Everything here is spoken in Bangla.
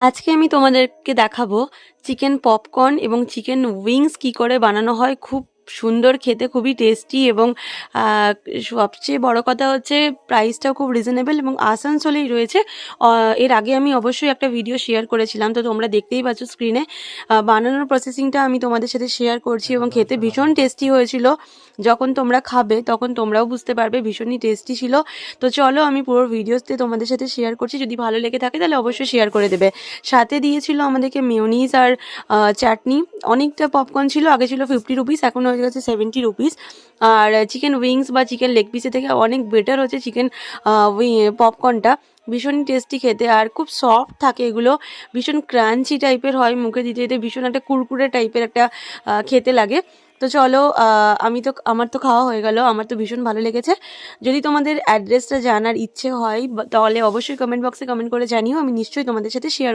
আজকে আমি তোমাদেরকে দেখাবো চিকেন পপকর্ন এবং চিকেন উইংস কি করে বানানো হয়। খুব সুন্দর খেতে, খুবই টেস্টি এবং আহ, সবচেয়ে বড় কথা হচ্ছে প্রাইসটাও খুব রিজনেবল এবং আসানসোলেই রয়েছে। এর আগে আমি অবশ্যই একটা ভিডিও শেয়ার করেছিলাম, তো তোমরা দেখতেই পাচ্ছ স্ক্রিনে। বানানোর প্রসেসিংটা আমি তোমাদের সাথে শেয়ার করছি এবং খেতে ভীষণ টেস্টি হয়েছিল। যখন তোমরা খাবে তখন তোমরাও বুঝতে পারবে ভীষণই টেস্টি ছিল। তো চলো আমি পুরো ভিডিওতে তোমাদের সাথে শেয়ার করছি, যদি ভালো লেগে থাকে তাহলে অবশ্যই শেয়ার করে দেবে। সাথে দিয়েছিল আমাদেরকে মেয়োনিজ আর চাটনি। অনেকটা পপকর্ন ছিল, আগে ছিল 50 রুপিস, এখন হয়ে গেছে 70 রুপিস। আর চিকেন উইংস বা চিকেন লেগ পিসের থেকে অনেক বেটার হচ্ছে চিকেন পপকর্নটা। ভীষণ টেস্টি খেতে আর খুব সফট থাকে এগুলো, ভীষণ ক্রাঞ্চি টাইপের হয়, মুখে দিতে দিতে ভীষণ একটা কুরকুরে টাইপের একটা খেতে লাগে। তো চলো, আমার তো খাওয়া হয়ে গেল, আমার তো ভীষণ ভালো লেগেছে। যদি তোমাদের অ্যাড্রেসটা জানার ইচ্ছে হয় তাহলে অবশ্যই কমেন্ট বক্সে কমেন্ট করে জানিও, আমি নিশ্চয়ই তোমাদের সাথে শেয়ার করব।